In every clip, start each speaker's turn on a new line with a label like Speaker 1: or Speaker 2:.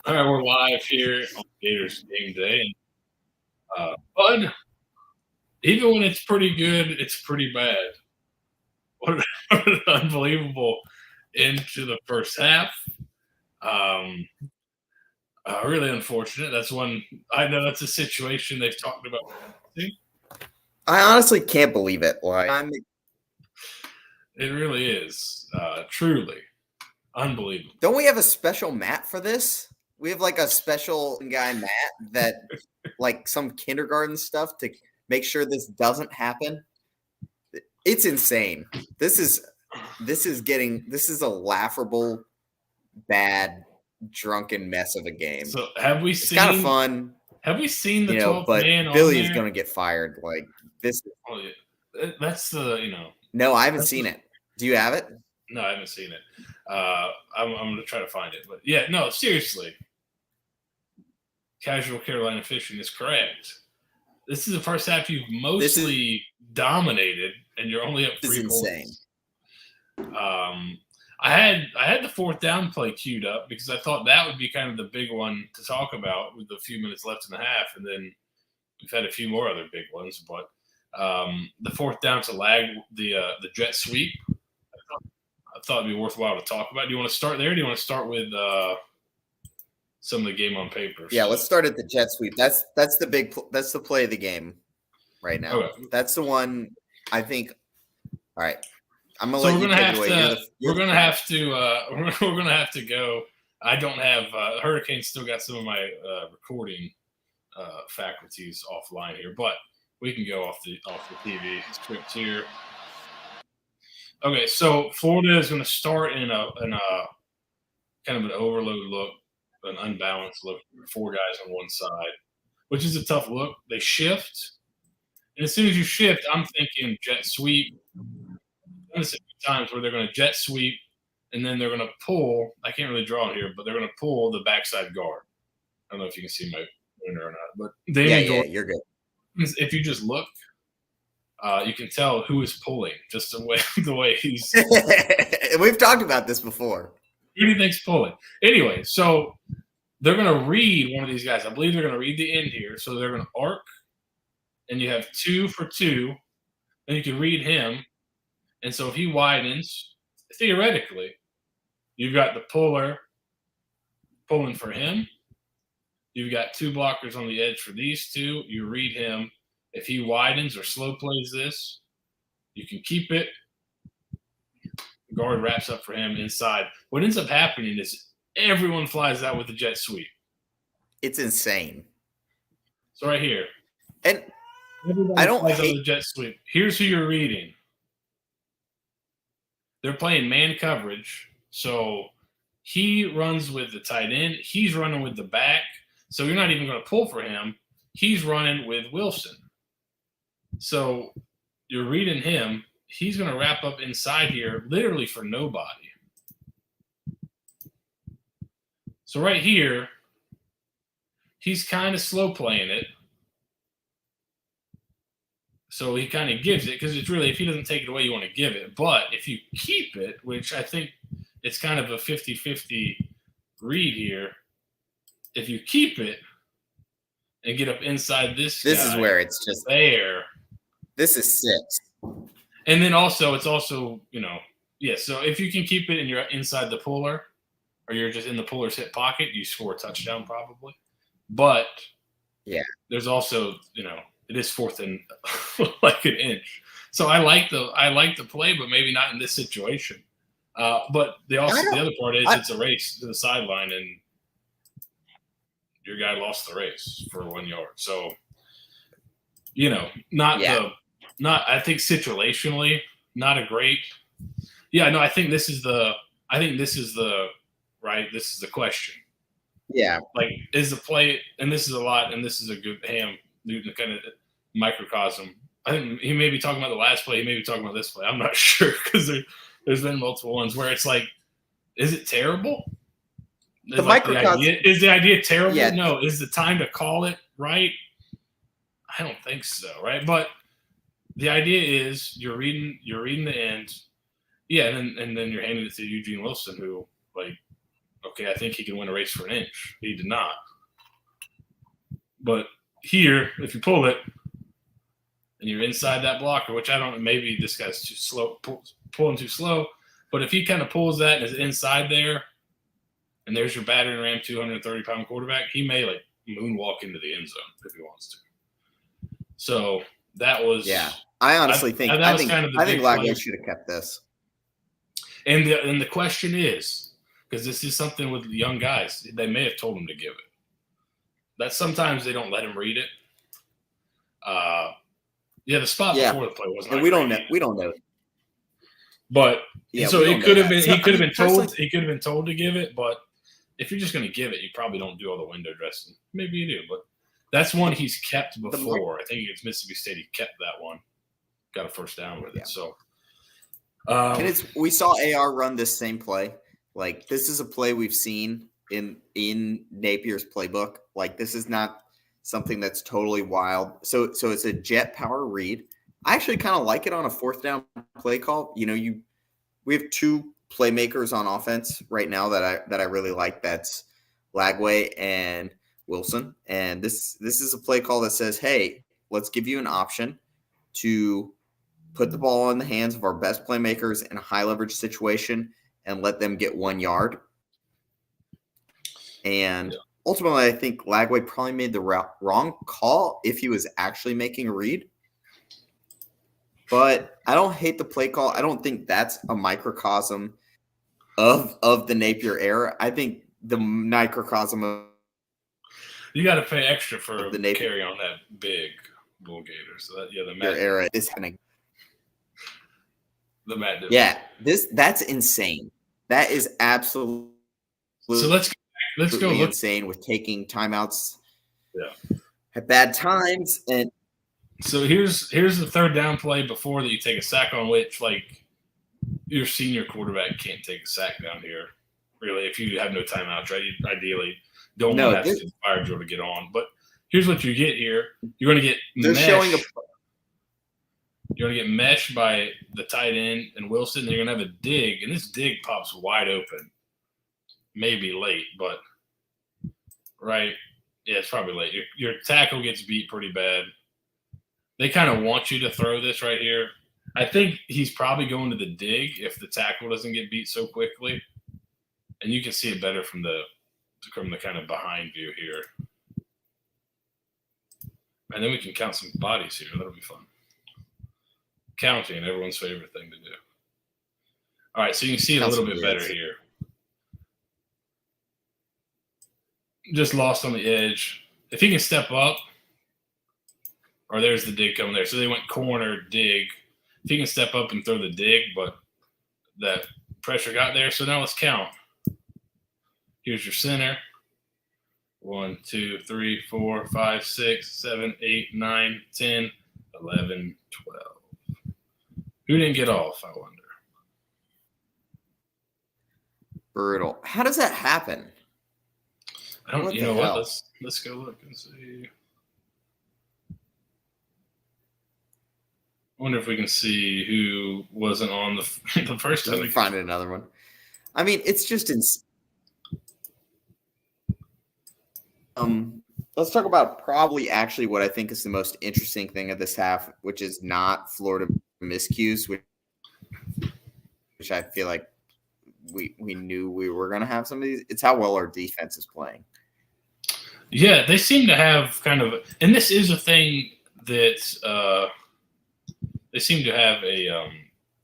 Speaker 1: All right, we're live here on Gators Gameday. Bud, even when it's pretty good, it's pretty bad. What an unbelievable into the first half. Um, really unfortunate. That's one. I know that's a situation they've talked about.
Speaker 2: I honestly can't believe it.
Speaker 1: It really is truly unbelievable.
Speaker 2: Don't we have a special Matt for this? We have like a special guy Matt that like some kindergarten stuff to make sure this doesn't happen. It's insane. This is a laughable, bad, drunken mess of a game.
Speaker 1: So have we
Speaker 2: It's
Speaker 1: seen?
Speaker 2: kind of fun.
Speaker 1: Have we seen the 12th
Speaker 2: but
Speaker 1: man
Speaker 2: Billy
Speaker 1: on
Speaker 2: is
Speaker 1: there?
Speaker 2: going to get fired. Like this.
Speaker 1: Oh, yeah. That's the
Speaker 2: No, I haven't seen it. Do you have it?
Speaker 1: No, I haven't seen it. I'm going to try to find it. But yeah, no, seriously. Casual Carolina fishing is correct. This is the first half you've mostly dominated, and you're only up 3 points.
Speaker 2: Insane.
Speaker 1: I had the fourth down play queued up because I thought that would be kind of the big one to talk about with a few minutes left in the half, and then we've had a few more other big ones. But the fourth down to lag the jet sweep, I thought it'd be worthwhile to talk about. Do you want to start there? Or do you want to start with some of the game on paper?
Speaker 2: Yeah, let's start at the jet sweep. That's the play of the game right now.
Speaker 1: Okay.
Speaker 2: That's the one I think. All right, I'm gonna
Speaker 1: So
Speaker 2: let you take it away.
Speaker 1: We're gonna have to go. I don't have Hurricane still got some of my recording faculties offline here, but we can go off the TV script here. Okay, so Florida is going to start in a kind of an overload look, an unbalanced look, 4 guys on one side, which is a tough look. They shift, and as soon as you shift, I'm thinking jet sweep. There's a few times where they're going to jet sweep, and then they're going to pull. I can't really draw it here, but they're going to pull the backside guard. I don't know if you can see my winner or not, but
Speaker 2: you're good.
Speaker 1: If you just look, you can tell who is pulling just the way he's.
Speaker 2: We've talked about this before.
Speaker 1: Who do you think's pulling? Anyway, so they're going to read one of these guys. I believe they're going to read the end here. So they're going to arc, and you have 2 for 2. Then you can read him. And so if he widens, theoretically, you've got the puller pulling for him. You've got 2 blockers on the edge for these 2. You read him. If he widens or slow plays this, you can keep it. Guard wraps up for him inside. What ends up happening is everyone flies out with the jet sweep.
Speaker 2: It's insane.
Speaker 1: So right here.
Speaker 2: And
Speaker 1: everybody
Speaker 2: I don't
Speaker 1: hate the jet sweep. Here's who you're reading. They're playing man coverage. So he runs with the tight end. He's running with the back. So you're not even going to pull for him. He's running with Wilson. So you're reading him. He's going to wrap up inside here literally for nobody. So right here, he's kind of slow playing it. So he kind of gives it because it's really, if he doesn't take it away, you want to give it. But if you keep it, which I think it's kind of a 50-50 read here, if you keep it and get up inside this guy,
Speaker 2: is where it's just
Speaker 1: there.
Speaker 2: This is 6.
Speaker 1: And then also, it's also, so if you can keep it and you're inside the puller or you're just in the puller's hip pocket, you score a touchdown probably. But
Speaker 2: yeah,
Speaker 1: there's also, it is 4th and like an inch. So I like the play, but maybe not in this situation. But the other part is it's a race to the sideline and your guy lost the race for 1 yard. So, I think situationally, not a great. Yeah, no, I think this is the question.
Speaker 2: Yeah.
Speaker 1: Like, is the play, and this is a lot, and this is a good Ham Newton kind of microcosm. I think he may be talking about the last play. He may be talking about this play. I'm not sure because there's been multiple ones where it's like, is it terrible?
Speaker 2: The microcosm.
Speaker 1: Is the idea terrible?
Speaker 2: Yeah.
Speaker 1: No. Is the time to call it right? I don't think so, right? But the idea is you're reading the end. Yeah, and then you're handing it to Eugene Wilson, who, like, Okay, I think he can win a race for an inch. He did not. But here, if you pull it and you're inside that blocker, which I don't know, maybe this guy's too slow, pulling too slow. But if he kind of pulls that and is inside there, and there's your battering ram 230-pound quarterback, he may like moonwalk into the end zone if he wants to. So that was
Speaker 2: I honestly think I think Lagway should have kept this.
Speaker 1: And the question is, because this is something with young guys, they may have told him to give it. That sometimes they don't let him read it. The spot before the play wasn't.
Speaker 2: And we don't know. We don't know.
Speaker 1: But so it could have been. He could have been told. He could have been told to give it. But if you're just going to give it, you probably don't do all the window dressing. Maybe you do, but that's one he's kept before. I think against Mississippi State, he kept that one. Got a first down with it. So,
Speaker 2: and we saw AR run this same play. Like, this is a play we've seen in Napier's playbook. Like, this is not something that's totally wild. So it's a jet power read. I actually kind of like it on a fourth down play call. You know, we have two playmakers on offense right now that I really like. That's Lagway and Wilson. And this is a play call that says, hey, let's give you an option to put the ball in the hands of our best playmakers in a high leverage situation and let them get 1 yard. And ultimately, I think Lagway probably made the wrong call if he was actually making a read. But I don't hate the play call. I don't think that's a microcosm of the Napier era. I think the microcosm of
Speaker 1: you got to pay extra for the Napier carry on that big Bull Gator. So that the
Speaker 2: Napier era is happening.
Speaker 1: The Matt Dillon.
Speaker 2: Yeah, that's insane. That is absolutely.
Speaker 1: So let's go look.
Speaker 2: Insane with taking timeouts.
Speaker 1: Yeah.
Speaker 2: At bad times. And
Speaker 1: so here's the third down play before that you take a sack on, which like your senior quarterback can't take a sack down here. Really, if you have no timeouts, right? You ideally don't want to have to fire drill to get on. But here's what you get here. You're going to get you're going to get meshed by the tight end and Wilson. And you're going to have a dig, and this dig pops wide open. Maybe late, but right. Yeah, it's probably late. Your tackle gets beat pretty bad. They kind of want you to throw this right here. I think he's probably going to the dig if the tackle doesn't get beat so quickly. And you can see it better from the kind of behind view here. And then we can count some bodies here. That'll be fun. Counting, everyone's favorite thing to do. All right, so you can see it a little bit better here. Just lost on the edge. If he can step up, or there's the dig coming there. So they went corner, dig. If he can step up and throw the dig, but that pressure got there. So now let's count. Here's your center. 1, 2, 3, 4, 5, 6, 7, 8, 9, 10, 11, 12. Who didn't get off, I wonder?
Speaker 2: Brutal. How does that happen?
Speaker 1: I don't. You know what? Let's go look and see. I wonder if we can see who wasn't on the first time.
Speaker 2: Find another one. I mean, it's just let's talk about probably actually what I think is the most interesting thing of this half, which is not Florida miscues, which I feel like we knew we were going to have some of these. It's how well our defense is playing.
Speaker 1: Yeah, they seem to have kind of, and this is a thing that they seem to have a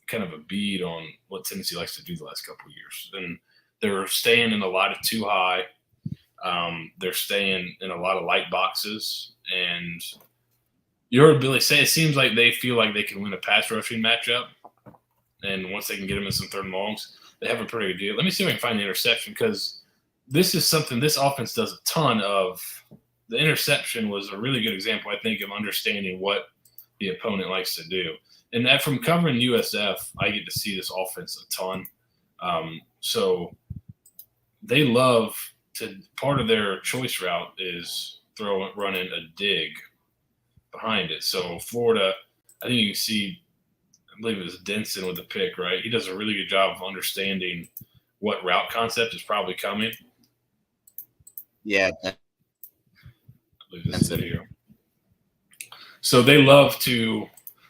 Speaker 1: kind of a bead on what Tennessee likes to do the last couple of years, and they're staying in a lot of too high. They're staying in a lot of light boxes, and you heard Billy say it seems like they feel like they can win a pass rushing matchup, and once they can get them in some third and longs, they have a pretty good deal. Let me see if I can find the interception, because this is something this offense does a ton of. The interception was a really good example, I think, of understanding what the opponent likes to do. And that from covering USF, I get to see this offense a ton. So they love to – part of their choice route is running a dig behind it. So Florida, I think you can see – I believe it was Denson with the pick, right? He does a really good job of understanding what route concept is probably coming.
Speaker 2: Yeah,
Speaker 1: I believe this is it here. So they love to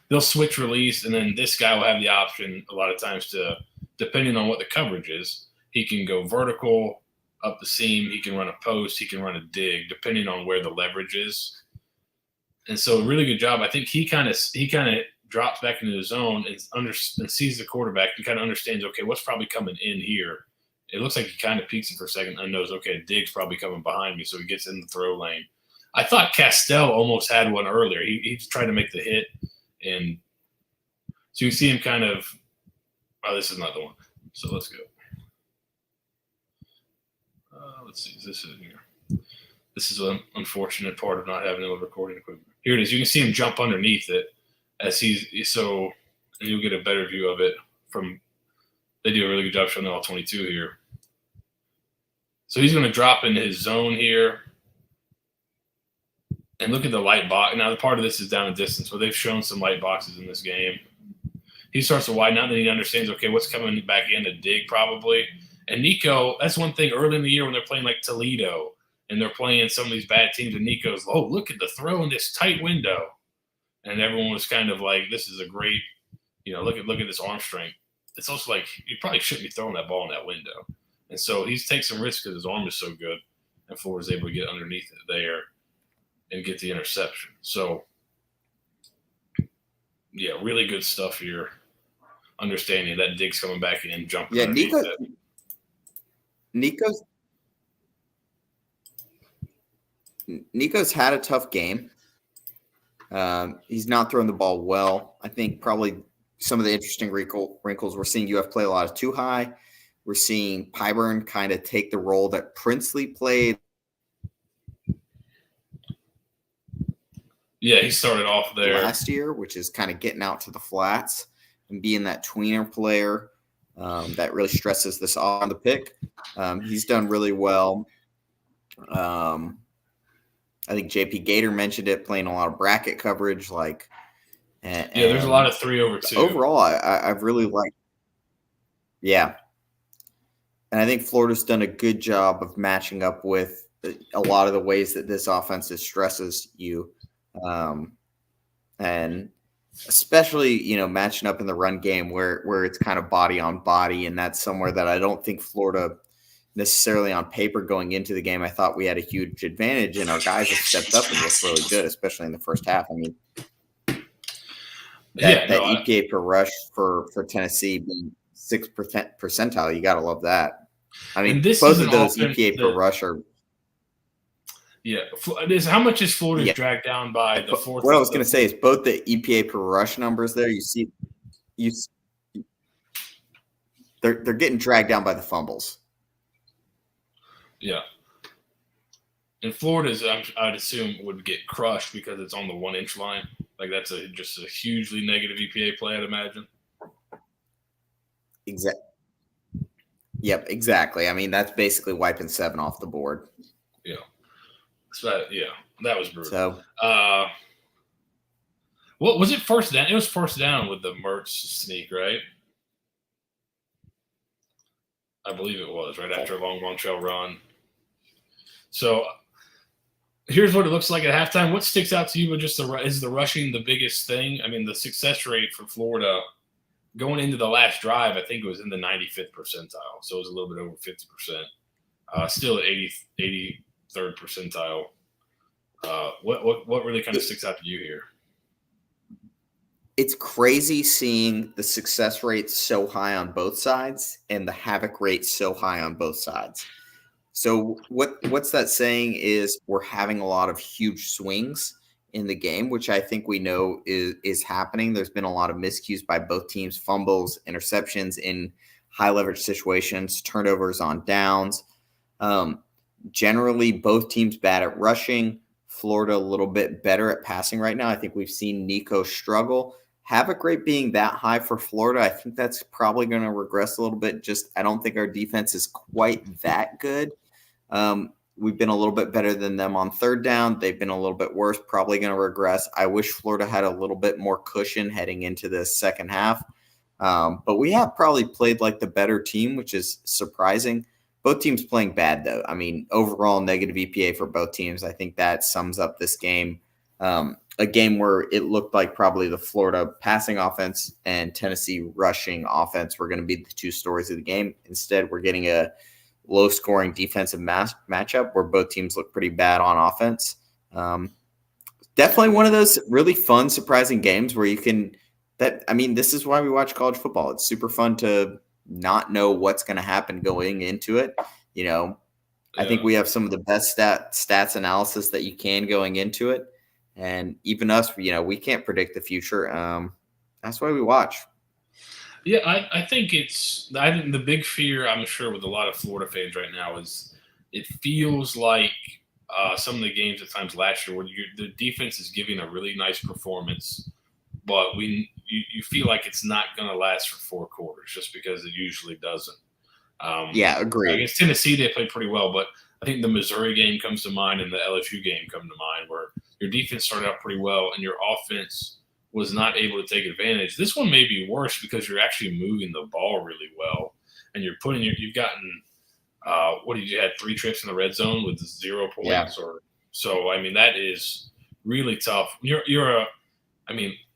Speaker 1: they'll switch release, and then this guy will have the option a lot of times to, depending on what the coverage is, he can go vertical up the seam, he can run a post, he can run a dig, depending on where the leverage is. And so a really good job. I think he kind of drops back into the zone and sees the quarterback and kind of understands, okay, what's probably coming in here. It looks like he kind of peeks it for a second and knows, okay, dig's probably coming behind me, so he gets in the throw lane. I thought Castell almost had one earlier. He tried to make the hit, and so you see him kind of. Oh, this is not the one. So let's go. Let's see. Is this in here? This is an unfortunate part of not having the recording equipment. Here it is. You can see him jump underneath it as and you'll get a better view of it from. They do a really good job showing the all 22 here. So he's going to drop into his zone here. And look at the light box. Now, the part of this is down a distance, but they've shown some light boxes in this game. He starts to widen out, and then he understands, okay, what's coming back in to dig probably. And Nico, that's one thing early in the year when they're playing like Toledo and they're playing some of these bad teams, and Nico's, oh, look at the throw in this tight window. And everyone was kind of like, this is a great, look at this arm strength. It's also like you probably shouldn't be throwing that ball in that window. And so he's taking some risks because his arm is so good, and Florida's able to get underneath it there and get the interception. So, yeah, really good stuff here. Understanding that dig's coming back in, jumping.
Speaker 2: Yeah, Nico's had a tough game. He's not throwing the ball well. I think probably some of the interesting wrinkles we're seeing UF play a lot of too high. We're seeing Pyburn kind of take the role that Princely played.
Speaker 1: Yeah, he started off there
Speaker 2: last year, which is kind of getting out to the flats and being that tweener player that really stresses this on the pick. He's done really well. I think JP Gator mentioned it, playing a lot of bracket coverage.
Speaker 1: There's a lot of 3 over 2.
Speaker 2: Overall, I've really liked. Yeah. And I think Florida's done a good job of matching up with a lot of the ways that this offense stresses you. And especially, matching up in the run game where it's kind of body on body. And that's somewhere that I don't think Florida necessarily on paper going into the game. I thought we had a huge advantage, and our guys have stepped up and looked really good, especially in the first half. I mean, that EPA per rush for Tennessee being 6th percentile, you got to love that. I mean, both of those EPA per rush are.
Speaker 1: Yeah. How much is Florida dragged down by the fourth?
Speaker 2: What I was going to say is both the EPA per rush numbers there, they're getting dragged down by the fumbles.
Speaker 1: Yeah. And Florida's, I'd assume, would get crushed because it's on the 1-inch line. Like that's just a hugely negative EPA play, I'd imagine.
Speaker 2: Exactly. Yep, exactly. I mean, that's basically wiping 7 off the board.
Speaker 1: Yeah. So, that was brutal.
Speaker 2: So,
Speaker 1: what was it? First down? It was first down with the Mertz sneak, right? I believe it was right after a long trail run. So here's what it looks like at halftime. What sticks out to you? Is the rushing the biggest thing? I mean, the success rate for Florida going into the last drive, I think it was in the 95th percentile. So it was a little bit over 50%. Still at 83rd percentile. What really kind of sticks out to you here?
Speaker 2: It's crazy seeing the success rate so high on both sides and the havoc rate so high on both sides. So what's that saying is we're having a lot of huge swings in the game, which I think we know is happening. There's been a lot of miscues by both teams, fumbles, interceptions in high leverage situations, turnovers on downs. Generally, both teams bad at rushing. Florida a little bit better at passing right now. I think we've seen Nico struggle. Havoc rate being that high for Florida, I think that's probably going to regress a little bit. I don't think our defense is quite that good. We've been a little bit better than them on third down. They've been a little bit worse, probably going to regress. I wish Florida had a little bit more cushion heading into the second half. But we have probably played like the better team, which is surprising. Both teams playing bad, though. I mean, overall negative EPA for both teams. I think that sums up this game. A game where it looked like probably the Florida passing offense and Tennessee rushing offense were going to be the two stories of the game. Instead, we're getting a low-scoring defensive matchup where both teams look pretty bad on offense. Definitely one of those really fun, surprising games where you can – this is why we watch college football. It's super fun to not know what's going to happen going into it. I think we have some of the best stats analysis that you can going into it. And even us, we can't predict the future. That's why we watch.
Speaker 1: Yeah, I think the big fear, I'm sure, with a lot of Florida fans right now is it feels like some of the games at times last year where the defense is giving a really nice performance, but you feel like it's not going to last for 4 quarters just because it usually doesn't.
Speaker 2: Agreed.
Speaker 1: Against Tennessee, they played pretty well, but I think the Missouri game comes to mind and the LSU game come to mind where your defense started out pretty well and your offense was not able to take advantage. This one may be worse because you're actually moving the ball really well and you've gotten you had 3 trips in the red zone with 0 points that is really tough.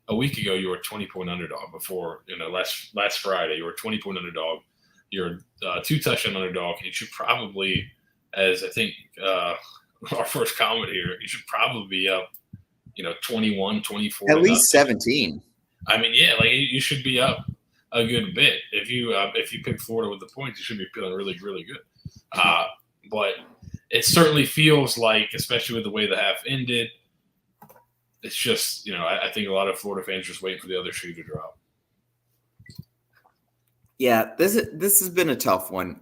Speaker 1: A week ago you were a 20-point underdog before, last Friday you were a 20-point underdog. You're a 2 touchdown underdog. You should probably, as I think our first comment here, you should probably be up, 21, 24.
Speaker 2: At least 17.
Speaker 1: You should be up a good bit. If you pick Florida with the points, you should be feeling really, really good. But it certainly feels like, especially with the way the half ended, it's just, I think a lot of Florida fans are just waiting for the other shoe to drop.
Speaker 2: Yeah, this has been a tough one.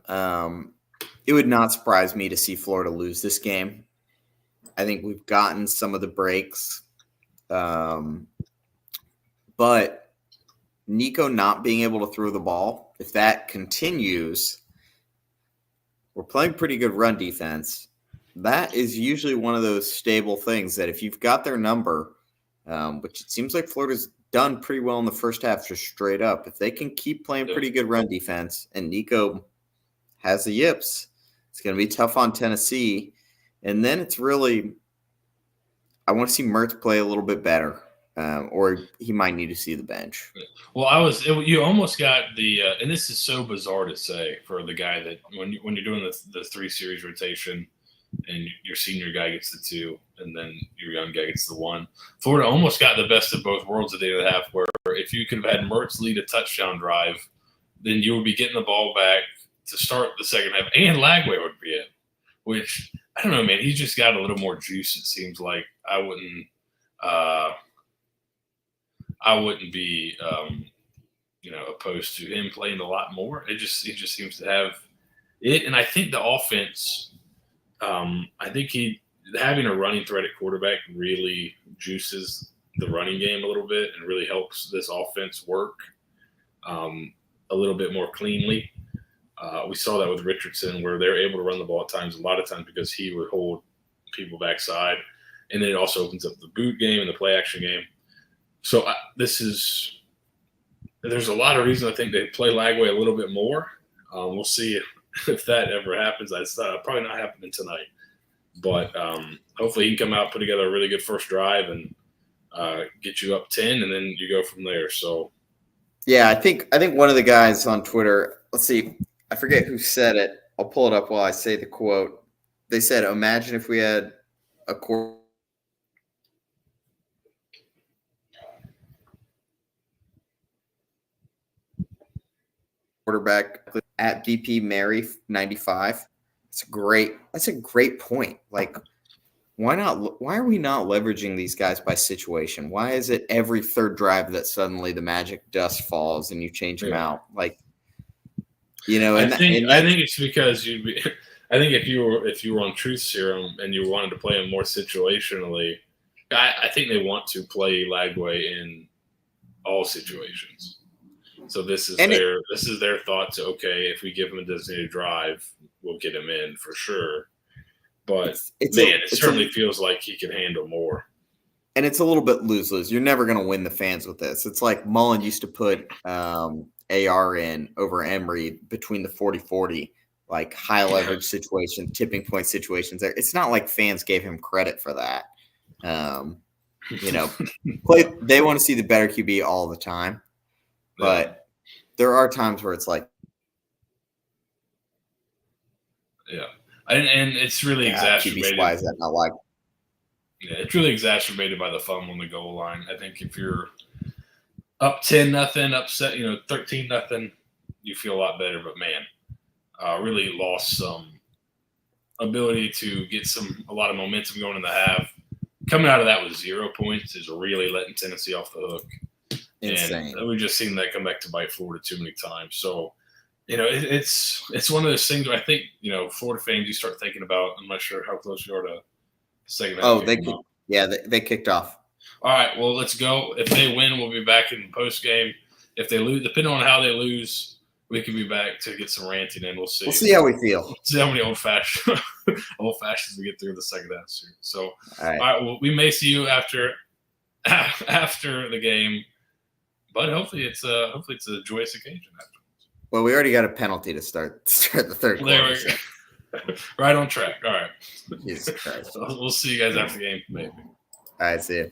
Speaker 2: It would not surprise me to see Florida lose this game. I think we've gotten some of the breaks. But Nico not being able to throw the ball, if that continues, we're playing pretty good run defense. That is usually one of those stable things that if you've got their number, which it seems like Florida's done pretty well in the first half, just straight up. If they can keep playing pretty good run defense and Nico has the yips, it's going to be tough on Tennessee. And then it's really, I want to see Mertz play a little bit better, or he might need to see the bench.
Speaker 1: Well, you almost got the, and this is so bizarre to say for the guy that when you're doing the 3 series rotation and your senior guy gets the 2 and then your young guy gets the 1. Florida almost got the best of both worlds at the end of the half where if you could have had Mertz lead a touchdown drive, then you would be getting the ball back to start the second half and Lagway would be in, which I don't know, man. He's just got a little more juice, it seems like. I wouldn't be opposed to him playing a lot more. It just seems to have it. And I think the offense having a running threat at quarterback really juices the running game a little bit and really helps this offense work a little bit more cleanly. We saw that with Richardson where they're able to run the ball at times, a lot of times because he would hold people backside. And then it also opens up the boot game and the play action game. So there's a lot of reason I think they play Lagway a little bit more. We'll see if that ever happens. That's probably not happening tonight. But hopefully he can come out, put together a really good first drive and get you up 10, and then you go from there. So,
Speaker 2: yeah, I think one of the guys on Twitter, let's see, I forget who said it. I'll pull it up while I say the quote. They said, imagine if we had a quarterback at BP Mary 95. That's a great point. Like, why are we not leveraging these guys by situation? Why is it every third drive that suddenly the magic dust falls and you change them out? Like,
Speaker 1: I think it's because I think if you were on Truth Serum and you wanted to play him more situationally, I think they want to play Lagway in all situations. So this is their thought to, okay, if we give him a designated drive, we'll get him in for sure. But it certainly feels like he can handle more. And
Speaker 2: it's a little bit lose-lose. You're never going to win the fans with this. It's like Mullen used to put AR in over Emery between the 40-40, like high leverage situation, tipping point situations. There, it's not like fans gave him credit for that. They want to see the better QB all the time, but there are times where it's like,
Speaker 1: and it's really exacerbated.
Speaker 2: QB, why is that not like?
Speaker 1: Yeah, it's really exacerbated by the fumble on the goal line. I think if you're up 10-0, upset, 13-0, you feel a lot better. But man, really lost some ability to get a lot of momentum going in the half. Coming out of that with 0 points is really letting Tennessee off the hook.
Speaker 2: Insane.
Speaker 1: And we've just seen that come back to bite Florida too many times. So, it's one of those things where I think, Florida fans, you start thinking about. I'm not sure how close you are to the second half.
Speaker 2: Oh, they kicked off.
Speaker 1: All right, well, let's go. If they win, we'll be back in post game. If they lose, depending on how they lose, we can be back to get some ranting in. We'll see.
Speaker 2: We'll see how we feel.
Speaker 1: See how many old fashions we get through the second half. So,
Speaker 2: all right.
Speaker 1: Well, we may see you after the game, but hopefully it's a joyous occasion afterwards.
Speaker 2: Well, we already got a penalty to start the third quarter.
Speaker 1: Right on track. All right.
Speaker 2: Jesus Christ.
Speaker 1: We'll see you guys after the game, maybe.
Speaker 2: All right, see you.